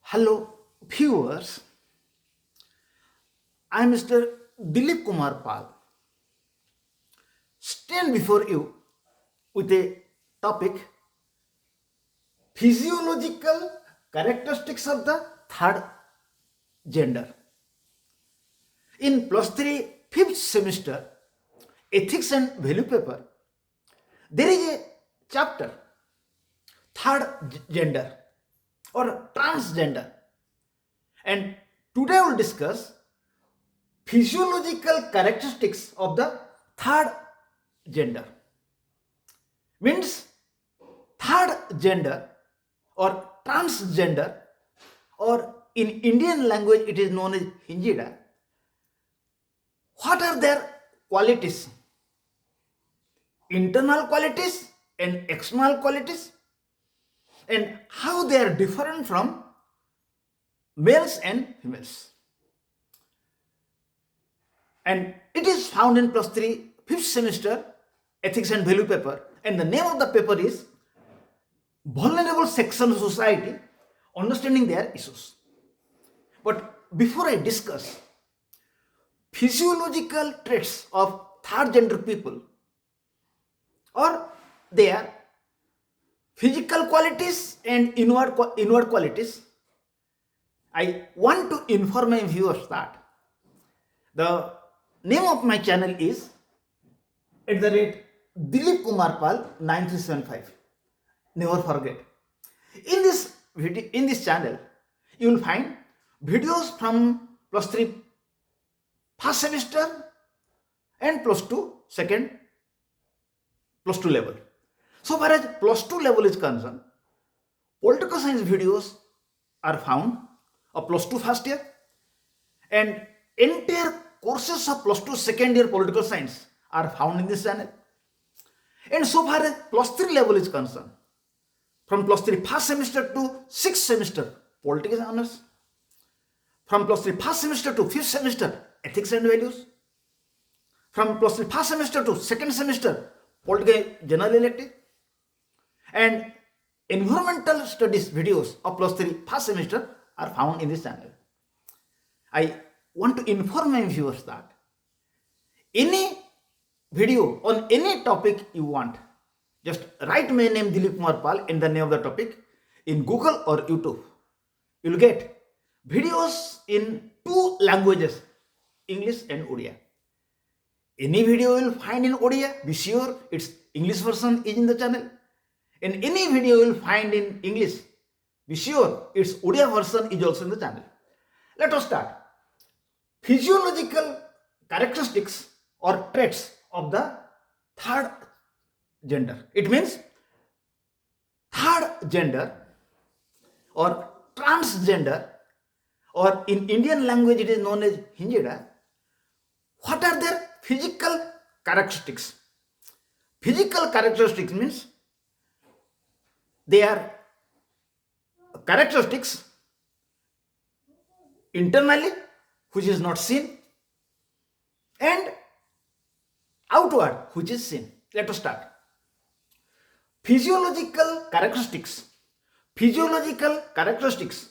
Hello, viewers. I am Mr. Dilip Kumar Pal. Stand before you with a topic: physiological characteristics of the third gender. In plus 3 fifth semester ethics and value paper, there is a chapter third gender or transgender, and today we will discuss physiological characteristics of the third gender. Means third gender or transgender, or in Indian language it is known as Hinjida. What are their qualities? Internal qualities and external qualities, and how they are different from males and females. And it is found in plus 3 fifth semester ethics and value paper, and the name of the paper is Vulnerable Section of Society, Understanding Their Issues. But before I discuss physiological traits of third gender people or their physical qualities and inward qualities, I want to inform my viewers that the name of my channel is @Dilip Kumar Pal 9375. Never forget. In this video, in this channel, you will find videos from plus 3 first semester and plus 2 second plus 2 level. So far as plus 2 level is concerned, political science videos are found of plus 2 first year, and entire courses of plus 2 second year political science are found in this channel. And so far as plus 3 level is concerned, from plus 3 first semester to 6th semester political honors, from plus 3 first semester to 5th semester ethics and values, from plus 3 first semester to 2nd semester political general elective, and environmental studies videos of plus 3 first semester are found in this channel. I want to inform my viewers that any video on any topic you want, just write my name Dilip Kumar Pal in the name of the topic in Google or YouTube. You will get videos in 2 languages, English and Odia. Any video you will find in Odia, be sure its English version is in the channel. And any video you will find in English, be sure its Odia version is also in the channel. Let us start. Physiological characteristics or traits of the third gender. It means third gender or transgender, or in Indian language it is known as Hinjida. What are their physical characteristics? Physical characteristics means they are characteristics internally which is not seen, and outward which is seen. Let us start. Physiological characteristics. Physiological characteristics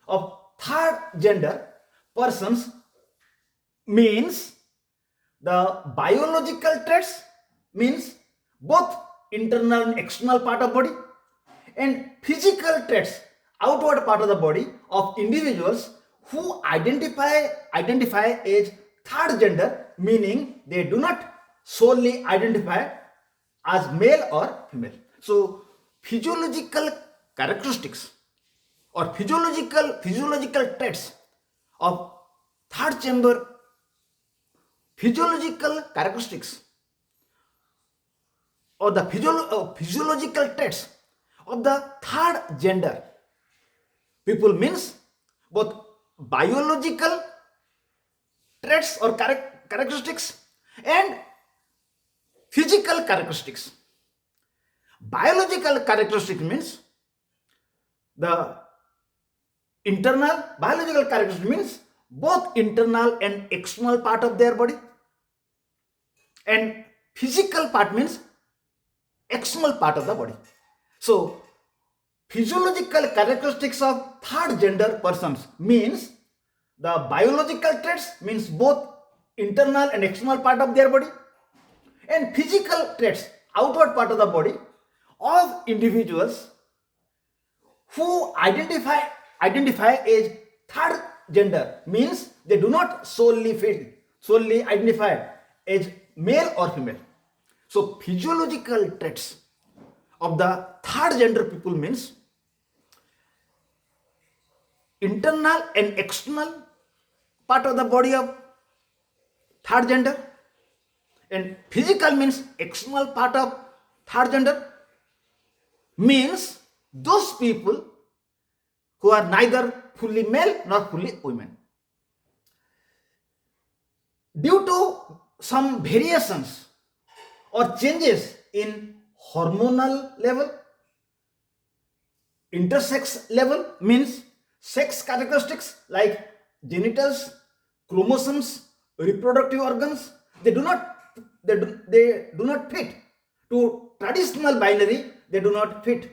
of third gender persons means the biological traits, means both internal and external part of body, and physical traits, outward part of the body of individuals who identify as third gender, meaning they do not solely identify as male or female. So physiological characteristics or physiological traits of third chamber, physiological characteristics or the physiological traits of the third gender people means both biological traits or characteristics and physical characteristics. Biological characteristic means the internal biological characteristic means both internal and external part of their body, and physical part means external part of the body. So physiological characteristics of third gender persons means the biological traits means both internal and external part of their body, and physical traits outward part of the body of individuals who identify as third gender means they do not solely identify as male or female. So physiological traits of the third gender people means internal and external part of the body of third gender, and physical means external part of third gender, means those people who are neither fully male nor fully women. Due to some variations or changes in hormonal level, intersex level means sex characteristics like genitals, chromosomes, reproductive organs, they do not fit to traditional binary. They do not fit.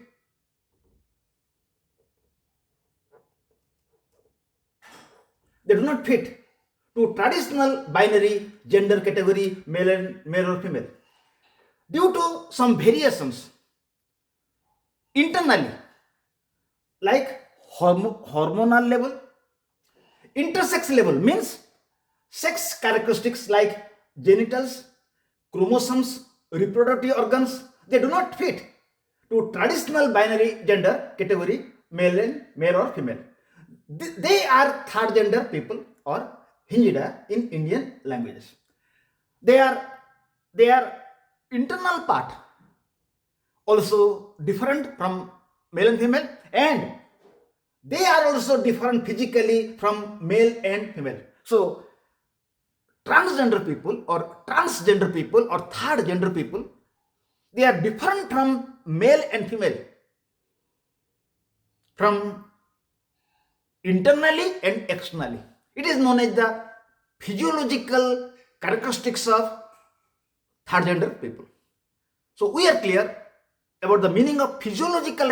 They do not fit to traditional binary gender category male or female. Due to some variations internally, like hormonal level, intersex level means sex characteristics like genitals, chromosomes, reproductive organs, they do not fit to traditional binary gender category male or female. They are third gender people or Hinjida in Indian languages. Their internal part also different from male and female, and they are also different physically from male and female. So transgender people or third gender people, they are different from male and female from internally and externally. It is known as the physiological characteristics of third gender people. So we are clear about the meaning of physiological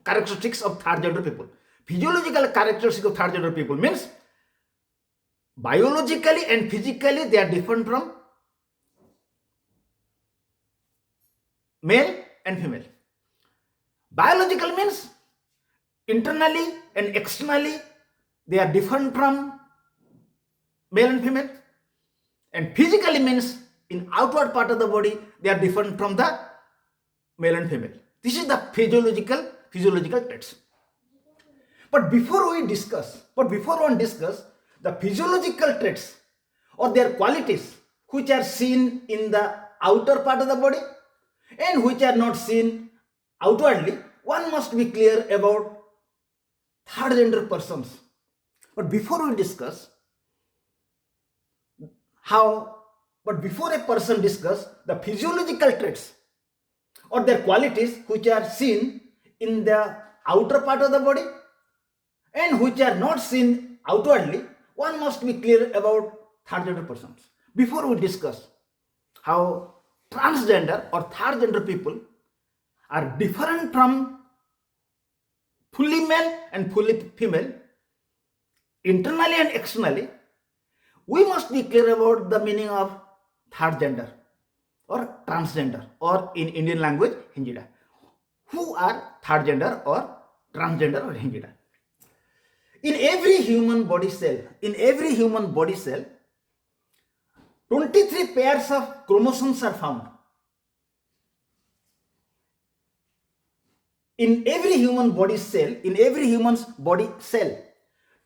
characteristics of third gender people. Physiological characteristics of third gender people means biologically and physically they are different from male and female. Biological means internally and externally they are different from male and female, and physically means in outward part of the body they are different from the male and female. This is the physiological traits. But before one discuss the physiological traits or their qualities which are seen in the outer part of the body and which are not seen outwardly, one must be clear about third gender persons. But before a person discuss the physiological traits or their qualities which are seen in the outer part of the body and which are not seen outwardly, one must be clear about third gender persons. Before we discuss how transgender or third gender people are different from fully male and fully female, internally and externally, we must be clear about the meaning of third gender or transgender, or in Indian language, Hinjida. Who are third gender or transgender or Hinjida? In every human body cell, 23 pairs of chromosomes are found. In every human body cell,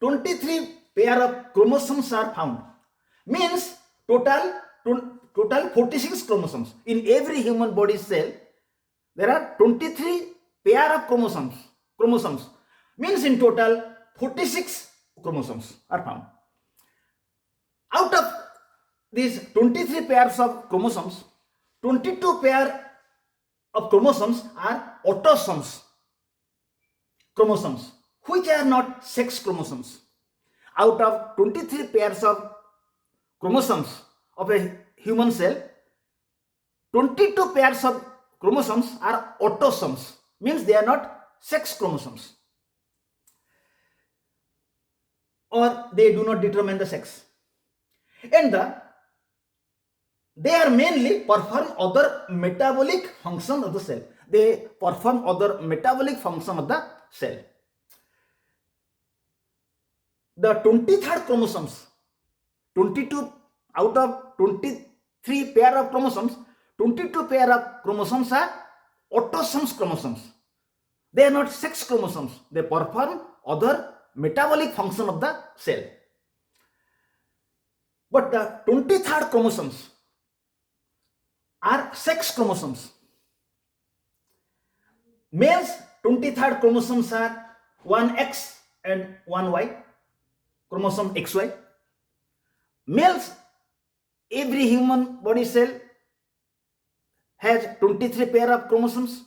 23 pair of chromosomes are found. Means total 46 chromosomes. In every human body cell, there are 23 pair of chromosomes. Means in total 46 chromosomes are found. Out of these 23 pairs of chromosomes, 22 pair of chromosomes are autosomes chromosomes, which are not sex chromosomes. Out of 23 pairs of chromosomes of a human cell, 22 pairs of chromosomes are autosomes, means they are not sex chromosomes, or they do not determine the sex, and they are mainly perform other metabolic function of the cell. They perform other metabolic function of the cell. The 23rd chromosomes, 22 out of 23 pair of chromosomes, 22 pair of chromosomes are autosomes chromosomes. They are not sex chromosomes. They perform other metabolic function of the cell. But the 23rd chromosomes are sex chromosomes. Males 23rd chromosomes are 1X and 1Y, chromosome XY. Males, every human body cell has 23 pair of chromosomes.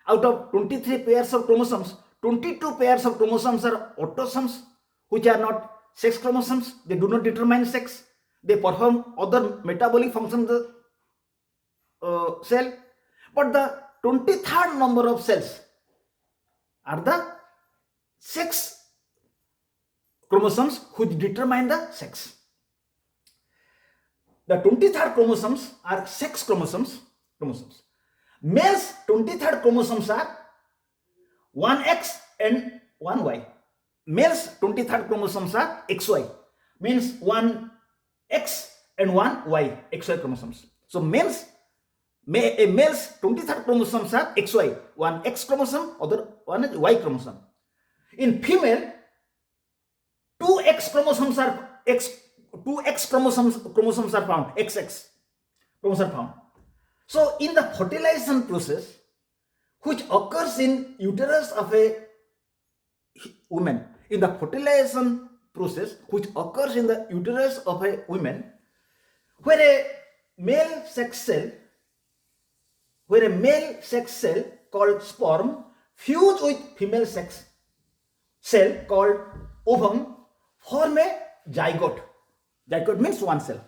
Out of 23 pairs of chromosomes, 22 pairs of chromosomes are autosomes, which are not sex chromosomes. They do not determine sex. They perform other metabolic functions of the cell. But the 23rd number of cells are the sex chromosomes which determine the sex. The 23rd chromosomes are sex chromosomes. Males 23rd chromosomes are 1X and 1Y. Males 23rd chromosomes are XY, means 1X and 1Y, XY chromosomes. So males 23rd chromosomes are XY, one X chromosome, other one is Y chromosome. In female, 2X chromosomes are chromosomes are found, XX chromosomes are found. So in the fertilization process, which occurs in uterus of a woman, in the fertilization process which occurs in the uterus of a woman, where a male sex cell called sperm fuse with female sex cell called ovum form a zygote. Zygote means one cell.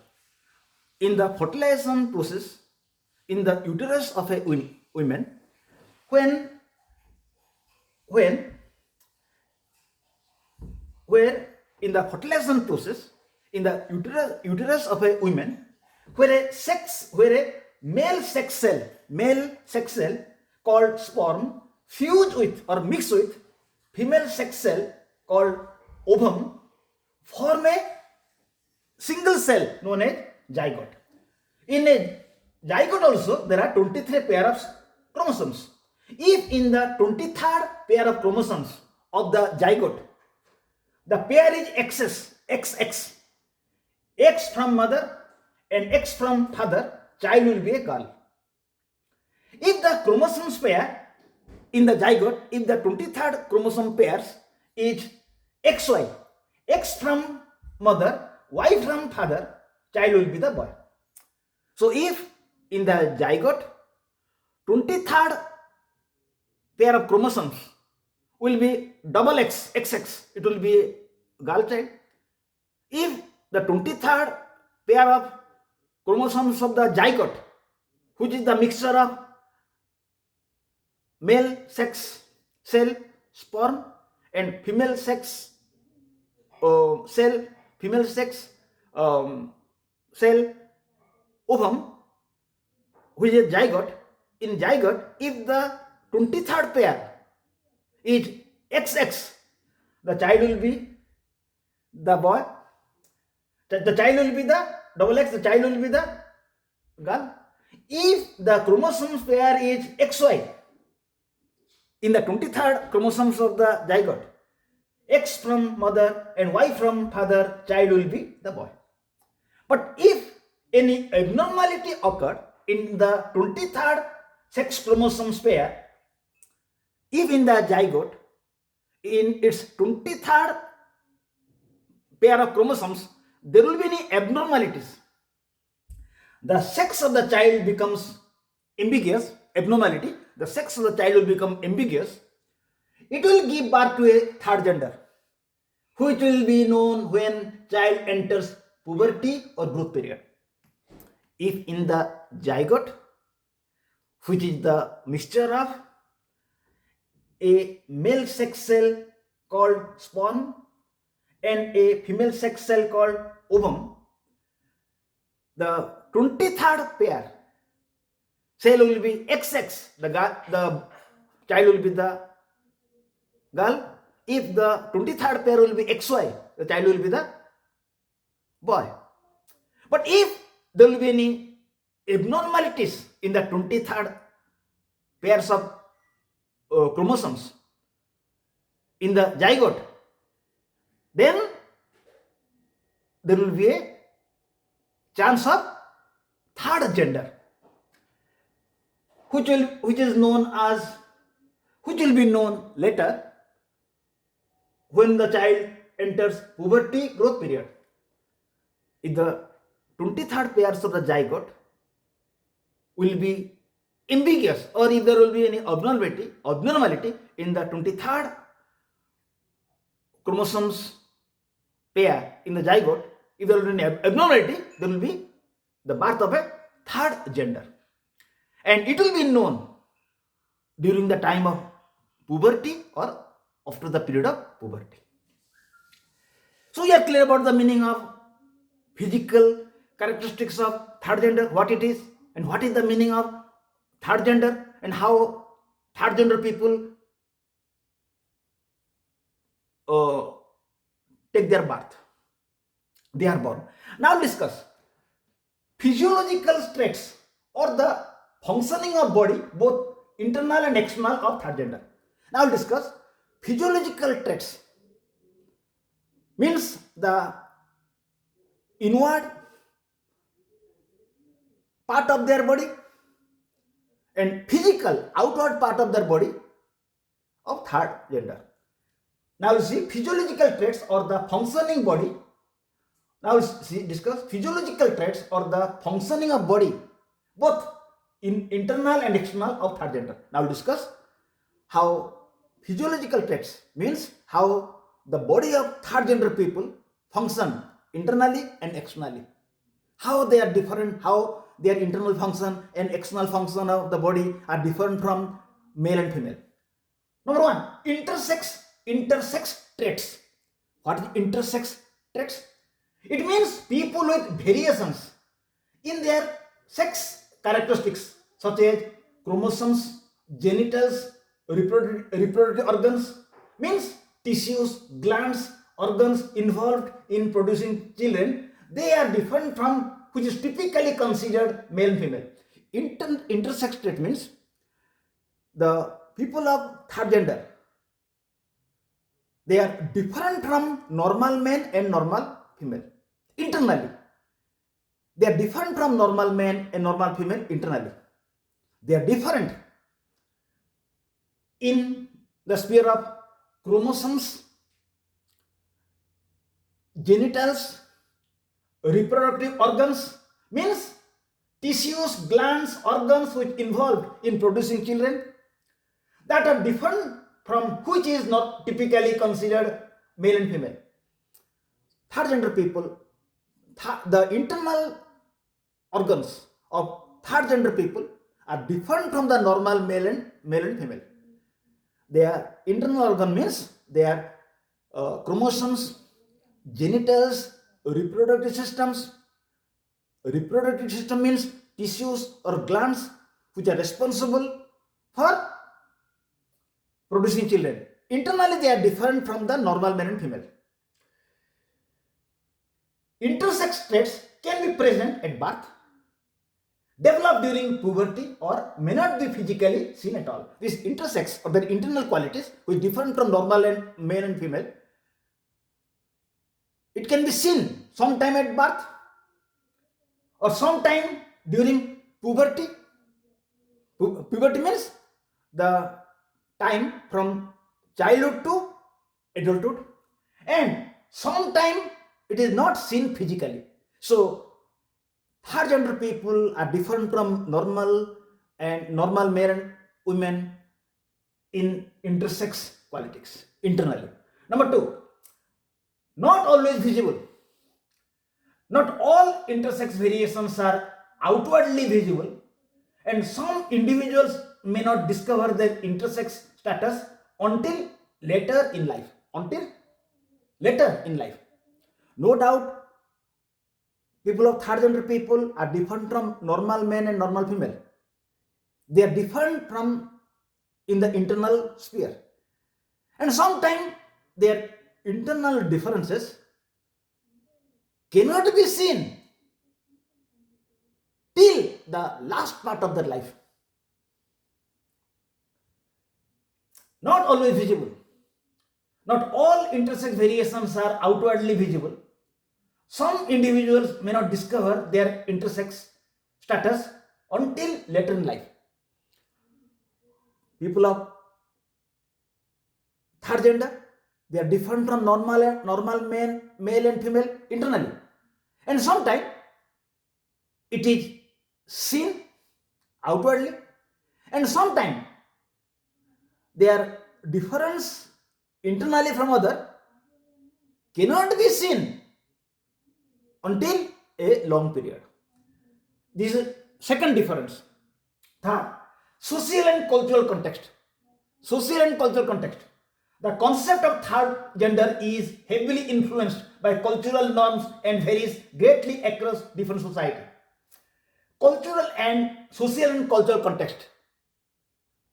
In the fertilization process, in the uterus of a woman, where in the fertilization process, in the uterus of a woman, where a male sex cell called sperm fuse with or mix with female sex cell called ovum form a single cell known as zygote. In a zygote also there are 23 pair of chromosomes. If in the 23rd pair of chromosomes of the zygote, the pair is XX, X from mother and X from father, child will be a girl. If the chromosomes pair in the zygote, if the 23rd chromosome pairs is XY, X from mother, Y from father, child will be the boy. So if in the zygote 23rd pair of chromosomes will be double X, XX, it will be a girl child. If the 23rd pair of chromosomes of the zygote, which is the mixture of male sex cell sperm and female sex cell ovum, which is zygote. In zygote, if the 23rd pair is XX, the child will be the boy, the child will be the double X, the child will be the girl. If the chromosomes pair is XY, in the 23rd chromosomes of the zygote, X from mother and Y from father, child will be the boy. But if any abnormality occurred in the 23rd sex chromosomes pair, if in the zygote, in its 23rd pair of chromosomes, there will be any abnormalities, the sex of the child becomes ambiguous. Abnormality, the sex of the child will become ambiguous. It will give birth to a third gender, which will be known when child enters puberty or growth period. If in the zygote, which is the mixture of a male sex cell called sperm and a female sex cell called ovum, the 23rd pair cell will be XX, the child will be the girl. If the 23rd pair will be XY, the child will be the boy. But if there will be any abnormalities in the 23rd pairs of chromosomes in the zygote, then there will be a chance of third gender, which will be known later when the child enters puberty growth period. If the 23rd pairs of the zygote will be ambiguous, or if there will be any abnormality in the 23rd chromosomes pair in the zygote, if there will be any abnormality, there will be the birth of a third gender. And it will be known during the time of puberty or after the period of puberty. So we are clear about the meaning of physical characteristics of third gender, what it is, and what is the meaning of third gender, and how third gender people take their birth. They are born. Now discuss physiological traits or the functioning of body, both internal and external, of third gender. Now discuss physiological traits. Means the inward part of their body and physical outward part of their body of third gender. Now you see physiological traits or the functioning body. Now discuss physiological traits or the functioning of body, both in internal and external, of third gender. Now discuss how physiological traits means how the body of third gender people function internally and externally. How they are different, how their internal function and external function of the body are different from male and female. Number one, intersex traits. What is intersex traits? It means people with variations in their sex characteristics such as chromosomes, genitals, reproductive organs, means tissues, glands, organs involved in producing children. They are different from which is typically considered male and female. Intersex trait means the people of third gender, they are different from normal men and normal female internally. They are different from normal men and normal female internally. They are different in the sphere of chromosomes, genitals, reproductive organs, means tissues, glands, organs which involved in producing children, that are different from which is not typically considered male and female. Third gender people, the internal organs of third gender people are different from the normal male and female. Their internal organ means their chromosomes, genitals, reproductive systems. Reproductive system means tissues or glands which are responsible for producing children. Internally they are different from the normal male and female. Intersex traits can be present at birth, develop during puberty, or may not be physically seen at all. This intersex or the internal qualities which different from normal and male and female, it can be seen sometime at birth or sometime during puberty. Puberty means the time from childhood to adulthood, and sometime it is not seen physically. So third gender people are different from normal male and women in intersex qualities internally. Number two, not always visible. Not all intersex variations are outwardly visible, and some individuals may not discover their intersex status until later in life. Until later in life. No doubt, people of third gender people are different from normal men and normal female. They are different from in the internal sphere. And sometimes their internal differences cannot be seen till the last part of their life. Not always visible. Not all intersex variations are outwardly visible. Some individuals may not discover their intersex status until later in life. People of third gender, they are different from normal male and female internally. And sometimes it is seen outwardly, and sometimes their difference internally from other cannot be seen until a long period. This is second difference. Third, social and cultural context. Social and cultural context. The concept of third gender is heavily influenced by cultural norms and varies greatly across different societies. Cultural and social and cultural context.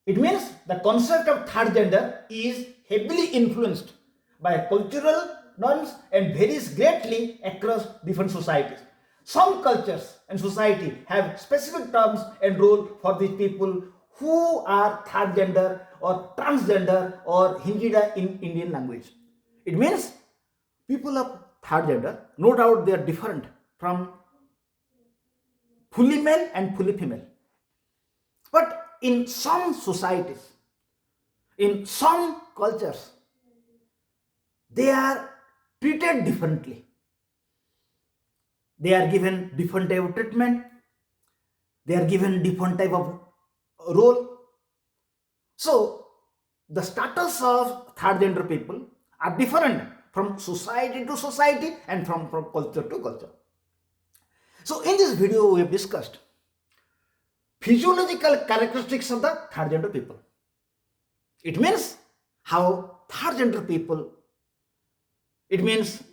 It means the concept of third gender is heavily influenced by cultural norms and varies greatly across different societies. Some cultures and society have specific terms and role for these people who are third gender or transgender or hingida in Indian language. It means people of third gender, no doubt they are different from fully male and fully female. But in some societies, in some cultures, they are treated differently. They are given different type of treatment. They are given different type of role. So the status of third gender people are different from society to society and from culture to culture. So in this video we have discussed physiological characteristics of the third gender people. It means how third gender people, it means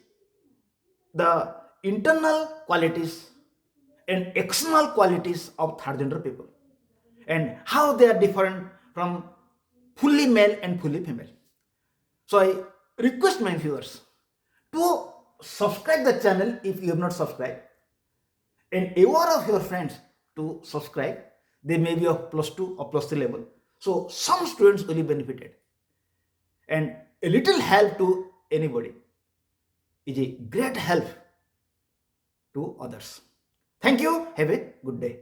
the internal qualities and external qualities of third gender people and how they are different from fully male and fully female. So I request my viewers to subscribe the channel if you have not subscribed and aware of your friends to subscribe. They may be of +2 or +3 level. So some students will be benefited. And a little help to anybody is a great help to others. Thank you. Have a good day.